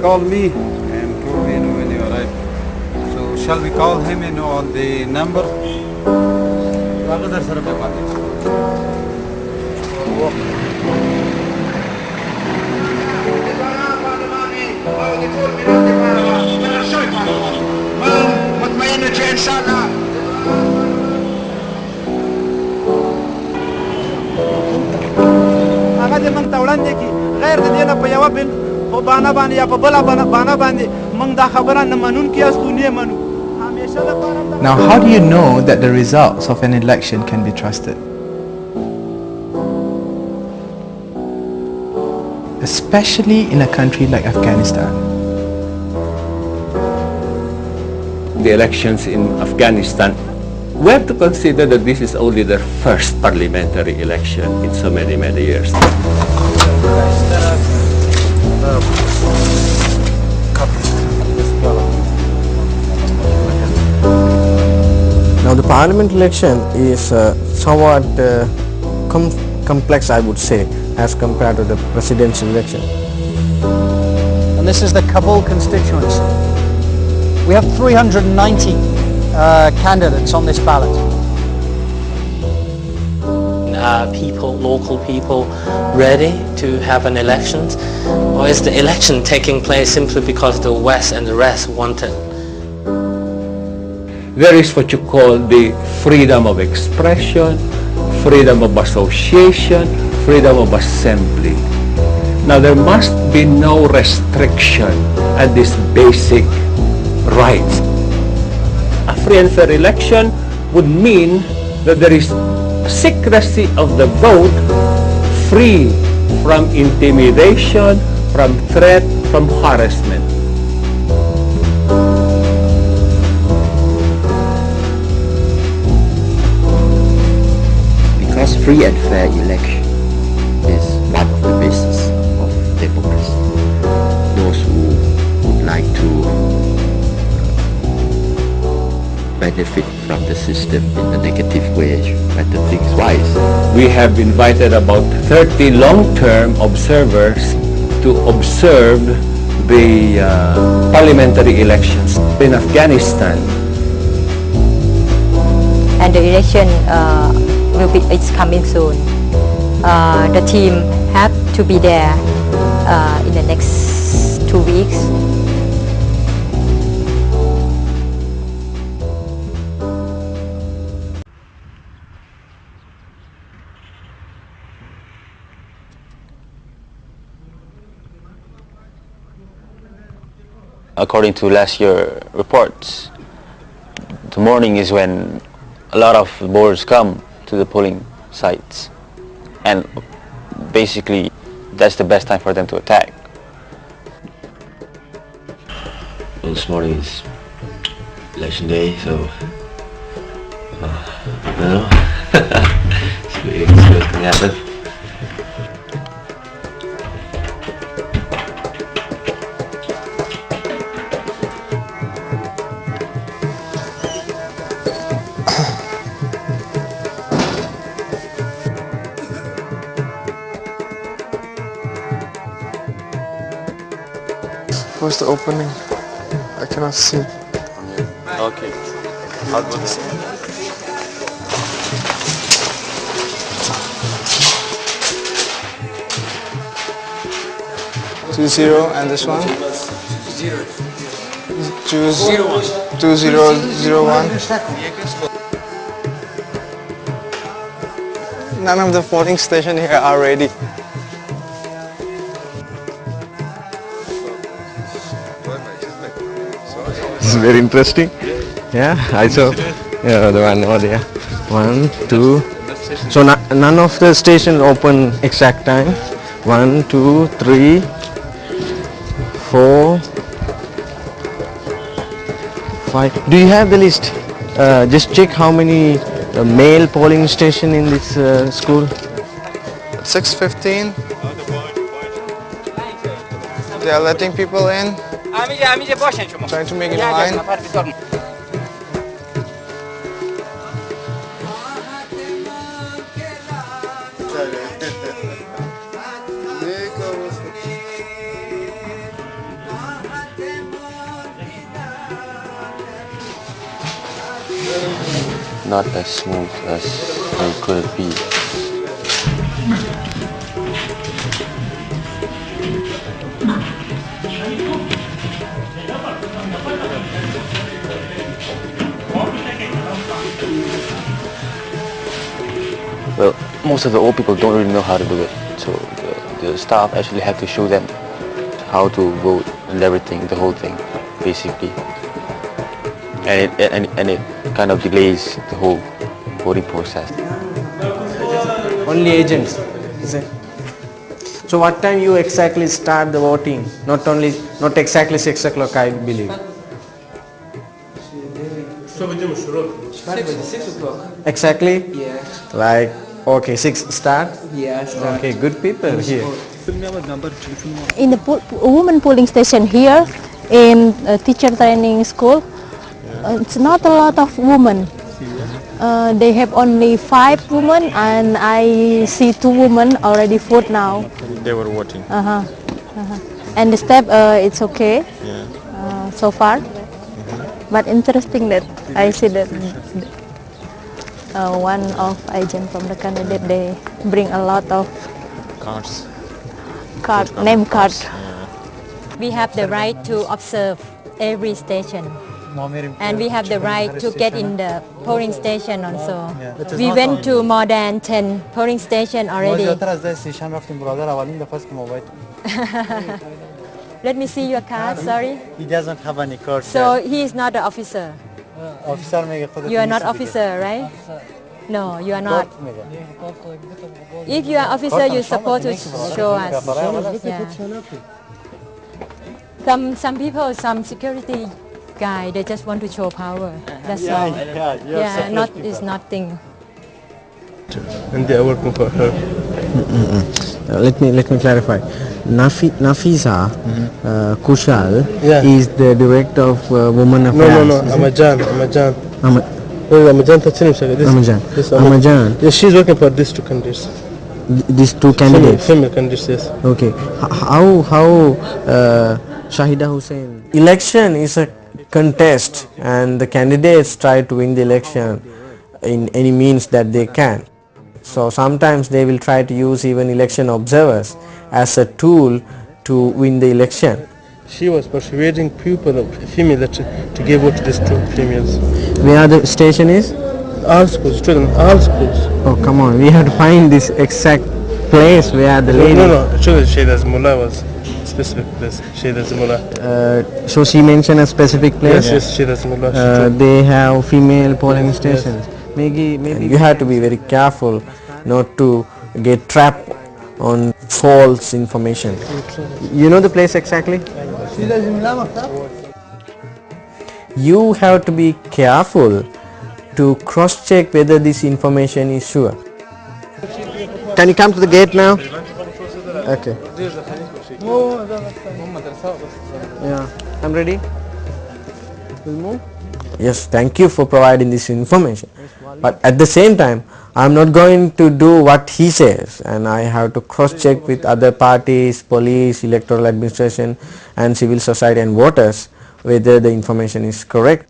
called me and told me, when you arrive. So shall we call him, on the number? غیر د دې نه په یوه بل په بانه باندې یا په بله بانه باندې موږ دا خبره نه منونکي یاستو نه منو همیشه لپاره. Now, how do you know that the results of an election can be trusted? Especially in a country like Afghanistan. The elections in Afghanistan, we have to consider that this is only their first parliamentary election in so many, many years. Now the parliament election is somewhat complex, I would say, as compared to the presidential election. And this is the Kabul constituency. We have 390 candidates on this ballot. Are local people ready to have an election? Or is the election taking place simply because the West and the rest want it? There is what you call the freedom of expression, freedom of association, freedom of assembly. Now there must be no restriction at these basic rights. A free and fair election would mean that there is secrecy of the vote, free from intimidation, from threat, from harassment. Because free and fair election is one of the basis of democracy. Those who would like to benefit from the system in a negative way better think twice. We have invited about 30 long-term observers to observe the parliamentary elections in Afghanistan. And the election it's coming soon. The team have to be there in the next 2 weeks. According to last year's reports, the morning is when a lot of voters come to the polling sites, and basically that's the best time for them to attack. Well, this morning is election day, so I don't know. It's going to happen. Where's the opening? I cannot see. Okay. I'll go this. Two zero and this one? 2001. None of the polling stations here are ready. This is very interesting. Yeah, I saw the one over there. 1, 2. So none of the stations open exact time. 1, 2, 3, 4, 5. Do you have the list? Just check how many male polling station in this school. 6:15. They are letting people in. Trying to make it line. not as smooth as it could be. Well, most of the old people don't really know how to do it, so the staff actually have to show them how to vote and everything, the whole thing, basically. And it kind of delays the whole voting process. Only agents, is it? So what time you exactly start the voting? Not exactly 6 o'clock, I believe. 6 o'clock. Exactly? Yeah. Like, okay, 6 start? Yeah, start. Okay, good people here. In the women polling station here in teacher training school, it's not a lot of women. They have only 5 women, and I see 2 women already vote now. They were voting. And the step, it's okay so far. But interesting that I see that one of agent from the candidate, they bring a lot of name cards. We have the right to observe every station, and we have the right to get in the polling station also. We went to more than 10 polling stations already. Let me see your card, sorry. He doesn't have any card. So he is not the officer. You are not officer, right? No, you are not. If you are officer, you're supposed to show us. Yeah. Some people, some security guy, they just want to show power. That's all. Yeah, it's nothing. And they are working for her. Let me clarify. Nafisa Kushal is the director of Women Affairs. No, Amajan. Amajan. Yes, she's working for these 2 candidates. These 2 candidates? Female candidates, yes. Okay. How Shahida Hussain? Election is a contest, and the candidates try to win the election in any means that they can. So sometimes they will try to use even election observers as a tool to win the election. She was persuading people, females, to give vote to these 2 females. Where the station is? All schools, children, all schools. Oh, come on, we have to find this exact place where the lady... No, children, Shaida's Mullah was specific place. Shaida's Mullah. So she mentioned a specific place? Yes, Shaida's Mullah. They have female polling stations. Maybe you have to be very careful not to get trapped on false information. You know the place exactly? You have to be careful to cross-check whether this information is sure. Can you come to the gate now? Okay. Yeah, I'm ready. We'll move. Yes, thank you for providing this information. But at the same time, I'm not going to do what he says, and I have to cross-check with other parties, police, electoral administration, and civil society and voters whether the information is correct.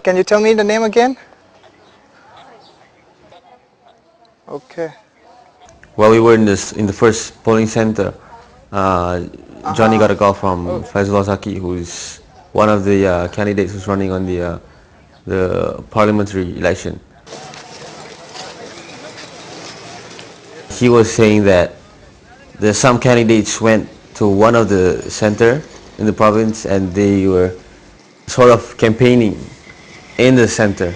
Can you tell me the name again? Okay. While we were in the first polling center, Johnny got a call from Faisal Zaki, who is one of the candidates who's running on the parliamentary election. He was saying that some candidates went to one of the center in the province, and they were sort of campaigning in the center.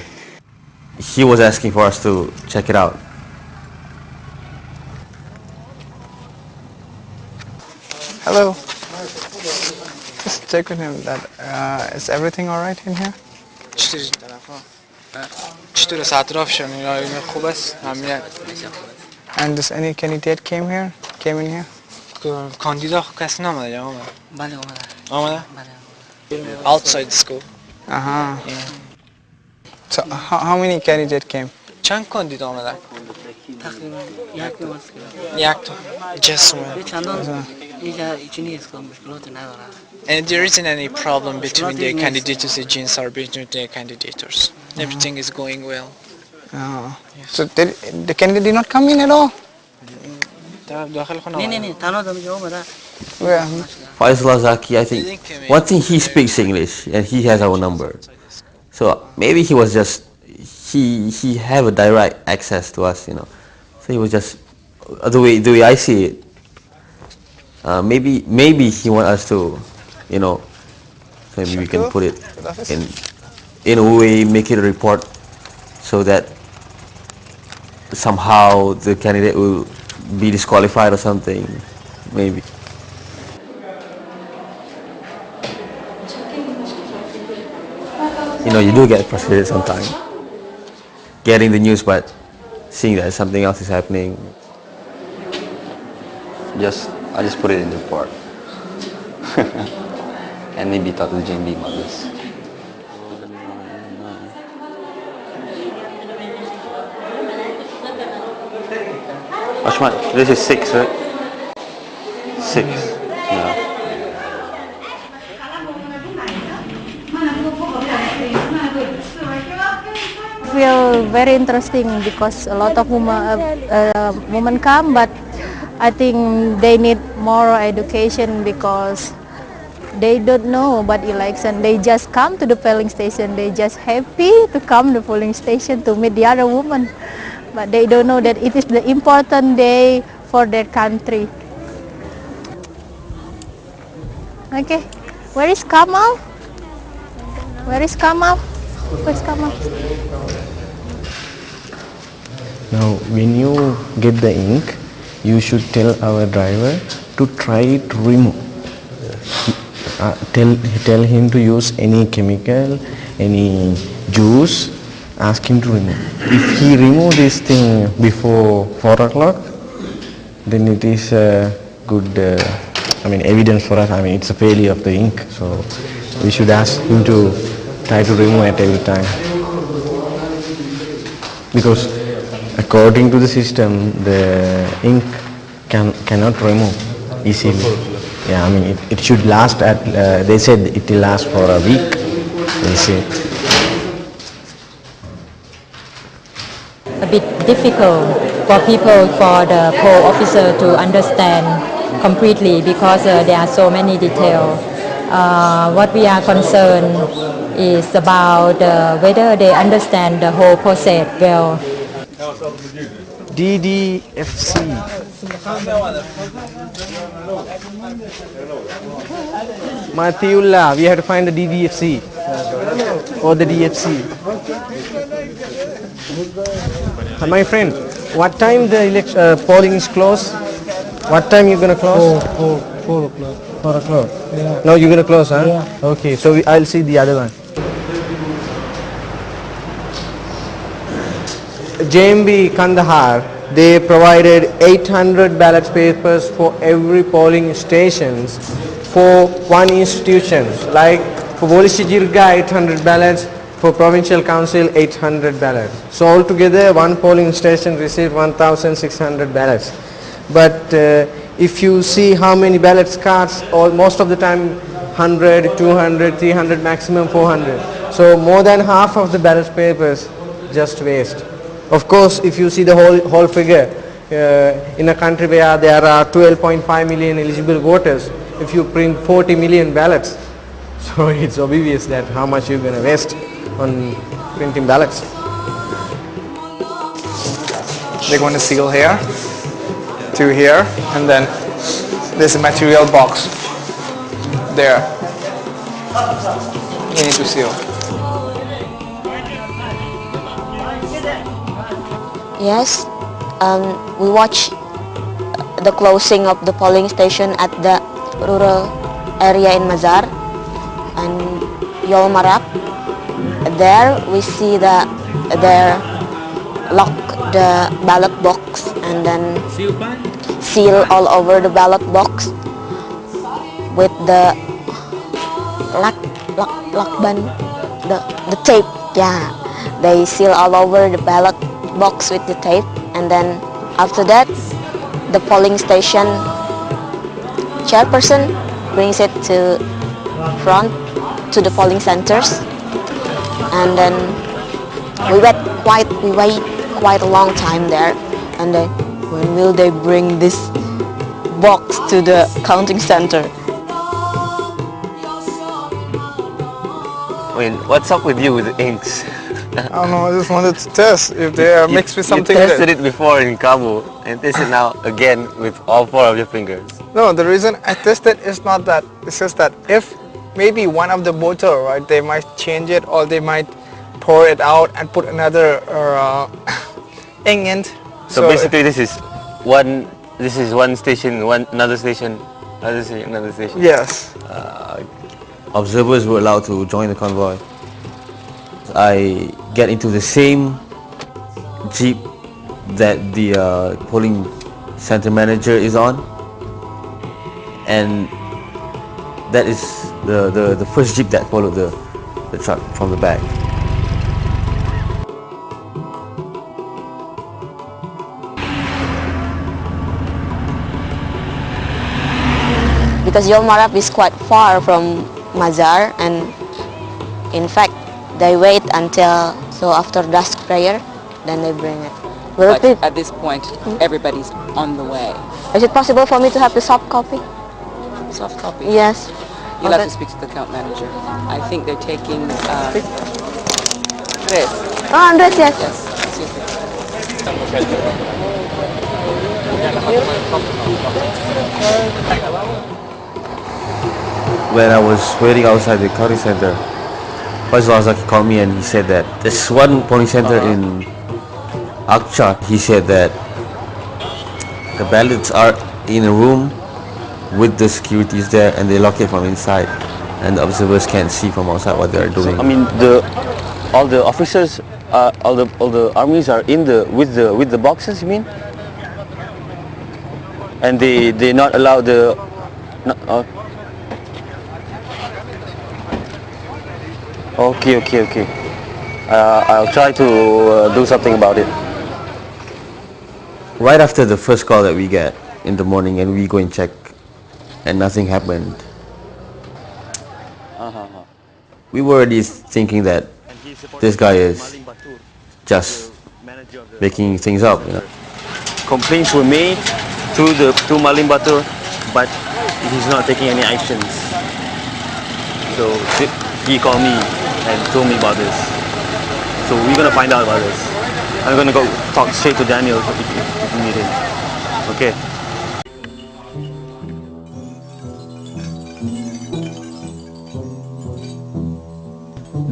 He was asking for us to check it out. Hello. Just check with him that is everything all right in here? And does any candidate came in here? Outside the school. Yeah. So how many candidates came? چند کاندید آمدن؟ تقریبا یک تا جسم چندان اینجا ایچی نیست که مشکلات نداره And there isn't any problem between the candidates agents or between the candidates. Everything is going well. Oh. So the candidate did not come in at all? Where? Faisal Zaki, I think, one thing he speaks English and he has our number. So maybe he was just, he have a direct access to us, you know. So he was just, the way I see it, maybe he want us to, you know, maybe we can put it in a way, make it a report so that somehow the candidate will be disqualified or something, maybe. You know, you do get frustrated sometimes getting the news, but seeing that something else is happening. I just put it in the report. And maybe talk to the JMB about this. Ashman, this is 6, right? 6. Yeah. Feel very interesting because a lot of women come, but I think they need more education because they don't know about election. They just come to the polling station. They just happy to come to the polling station to meet the other women, but they don't know that it is the important day for their country. Okay, where is Kamal? Where is Kamal? Where's Kamal? Now when you get the ink, you should tell our driver to try to remove. Tell him to use any chemical, any juice, ask him to remove. If he remove this thing before 4 o'clock, then it is a good evidence for us. It's a failure of the ink, so we should ask him to try to remove it every time. Because according to the system, the ink cannot remove easily. Yeah, it should last they said it will last for a week, they say. A bit difficult for the poll officer to understand completely because there are so many details. What we are concerned is about whether they understand the whole process well. DDFC. Matiullah, we have to find the DDFC or the DFC. My friend, what time the polling is closed? What time you gonna close? 4 o'clock. 4 o'clock. Yeah. No, you're gonna close, huh? Yeah. Okay, so I'll see the other one. JMB Kandahar, they provided 800 ballot papers for every polling stations for one institution. Like for Bolisi Jirga, 800 ballots, for Provincial Council, 800 ballots. So altogether, one polling station received 1,600 ballots. But if you see how many ballots cards, most of the time 100, 200, 300, maximum 400. So more than half of the ballot papers just waste. Of course, if you see the whole figure, in a country where there are 12.5 million eligible voters, if you print 40 million ballots, so it's obvious that how much you're going to waste on printing ballots. They're going to seal here, to here, and then there's a material box there. You need to seal. Yes, we watch the closing of the polling station at the rural area in Mazar and Yol Marak. There we see that they lock the ballot box and then seal all over the ballot box with the lakban, the tape. Yeah, they seal all over the ballot box with the tape, and then after that the polling station chairperson brings it to front to the polling centers, and then we wait quite a long time there, and then when will they bring this box to the counting center? I mean, what's up with you with the inks? I don't know, I just wanted to test if they are mixed with something. You tested it before in Kabul and tested now again with all 4 of your fingers. No, the reason I tested is not that. It's just that if maybe one of the bottle, right, they might change it or they might pour it out and put another ink in. So basically, this is one station, another station, another station. Yes. Observers were allowed to join the convoy. I get into the same jeep that the polling center manager is on, and that is the first jeep that followed the truck from the back. Because Yol Marab is quite far from Mazar, and in fact they wait until after dusk prayer, then they bring it. But at this point, everybody's on the way. Is it possible for me to have the soft copy? Soft copy? Yes. You'll have to speak to the account manager. I think they're taking Andres. Oh, Andres, yes. When I was waiting outside the county center, Fazal Azaki called me and he said that there's one polling center in Akcha. He said that the ballots are in a room with the securities there and they lock it from inside, and the observers can't see from outside what they're doing. So, I mean, all the officers, all the armies are in with the boxes, you mean? And they not allow the. Okay. I'll try to do something about it. Right after the first call that we get in the morning and we go and check and nothing happened, we were already thinking that this guy is just making things up, you know. Complaints were made to Malim Batur, but he's not taking any actions. So he called me and told me about this. So we're gonna find out about this. I'm gonna go talk straight to Daniel if we meet him. Okay.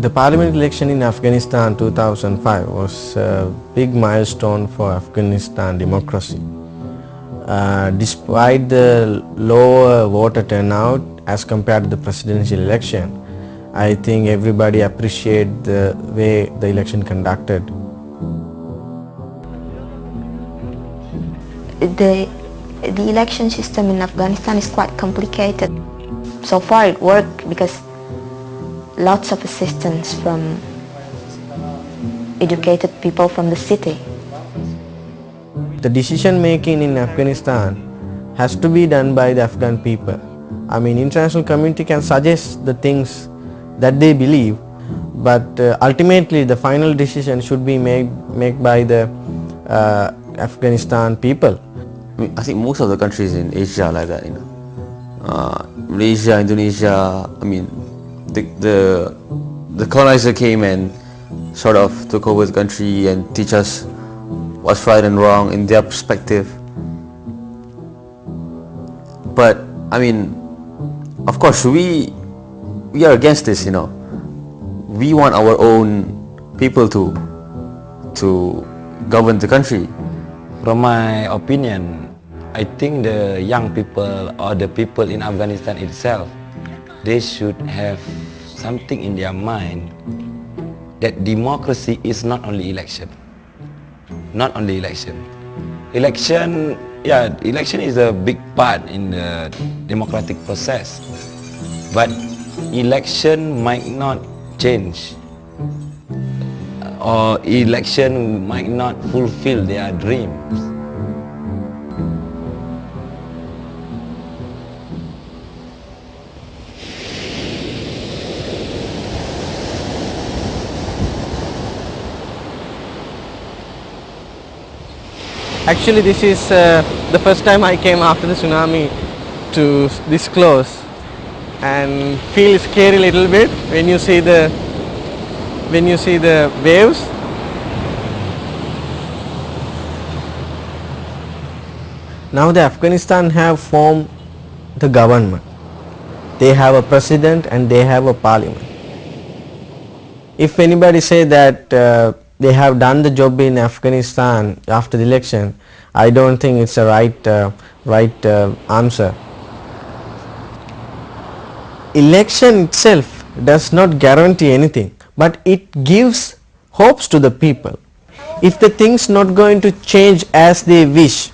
The parliament election in Afghanistan 2005 was a big milestone for Afghanistan democracy. Despite the lower voter turnout as compared to the presidential election, I think everybody appreciated the way the election conducted. The election system in Afghanistan is quite complicated. So far it worked because lots of assistance from educated people from the city. The decision making in Afghanistan has to be done by the Afghan people. I mean, international community can suggest the things that they believe, but ultimately the final decision should be made by the Afghanistan people. I think most of the countries in Asia are like that, you know. Malaysia, Indonesia, I mean, the colonizer came and sort of took over the country and teach us what's right and wrong in their perspective. But I mean, of course, we are against this, you know. We want our own people to govern the country. From my opinion, I think the young people or the people in Afghanistan itself, they should have something in their mind that democracy is not only election. Not only election. Election is a big part in the democratic process. But election might not change, or election might not fulfill their dreams. Actually, this is the first time I came after the tsunami to this close, and feel scary a little bit when you see the waves. Now the Afghanistan have formed the government. They have a president and they have a parliament. If anybody say that they have done the job in Afghanistan after the election, I don't think it's a right answer. Election itself does not guarantee anything, but it gives hopes to the people. If the things not going to change as they wish,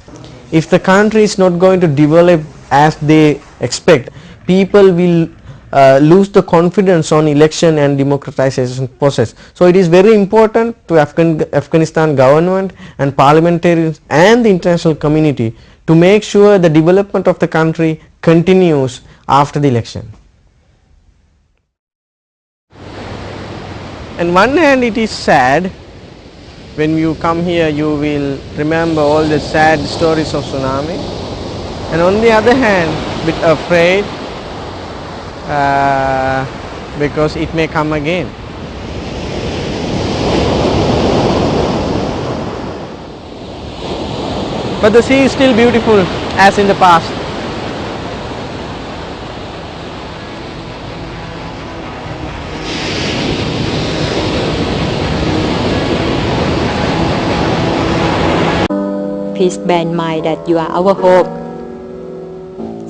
if the country is not going to develop as they expect, people will lose the confidence on election and democratization process. So it is very important to Afghanistan government and parliamentarians and the international community to make sure the development of the country continues after the election. On one hand, it is sad. When you come here, you will remember all the sad stories of tsunami, and on the other hand, a bit afraid because it may come again. But the sea is still beautiful as in the past. Please bear in mind that you are our hope.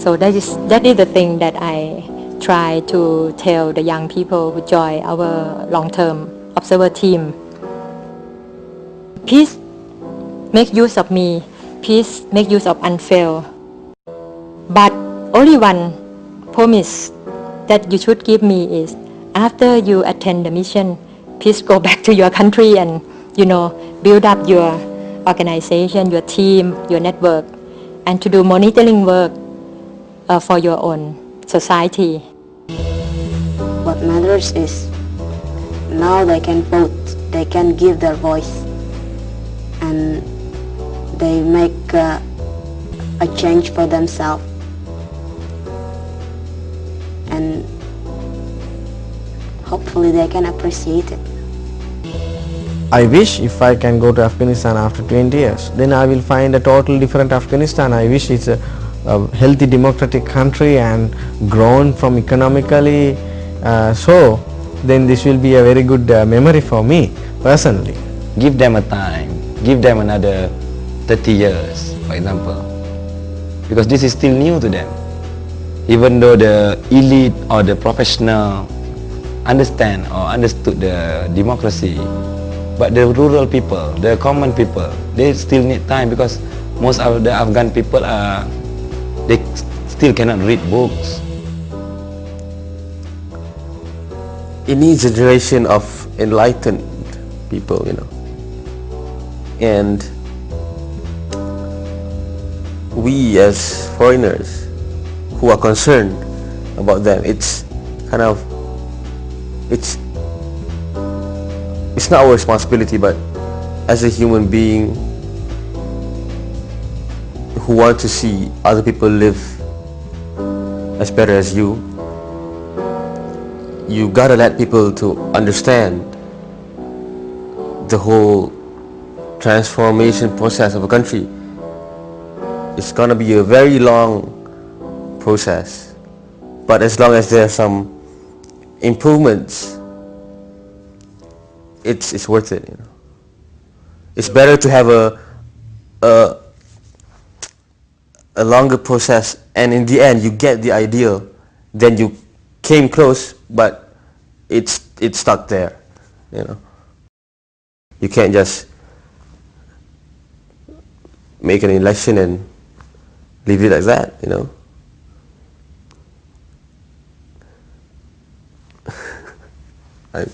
So that is the thing that I try to tell the young people who join our long-term observer team. Please make use of me. Please make use of ANFREL. But only one promise that you should give me is, after you attend the mission, please go back to your country and build up your organization, your team, your network, and to do monitoring work for your own society. What matters is now they can vote, they can give their voice, and they make a change for themselves, and hopefully they can appreciate it. I wish if I can go to Afghanistan after 20 years, then I will find a totally different Afghanistan. I wish it's a healthy democratic country and grown from economically, so then this will be a very good memory for me personally. Give them a time, give them another 30 years, for example, because this is still new to them. Even though the elite or the professional understand or understood the democracy, but the rural people, the common people, they still need time, because most of the Afghan people they still cannot read books. It needs a generation of enlightened people, and we as foreigners who are concerned about them, it's not our responsibility, but as a human being who want to see other people live as better as you gotta let people to understand the whole transformation process of a country. It's gonna be a very long process, but as long as there are some improvements, it's worth it. It's better to have a longer process, and in the end you get the ideal, then you came close, but it's stuck there. You can't just make an election and leave it like that. I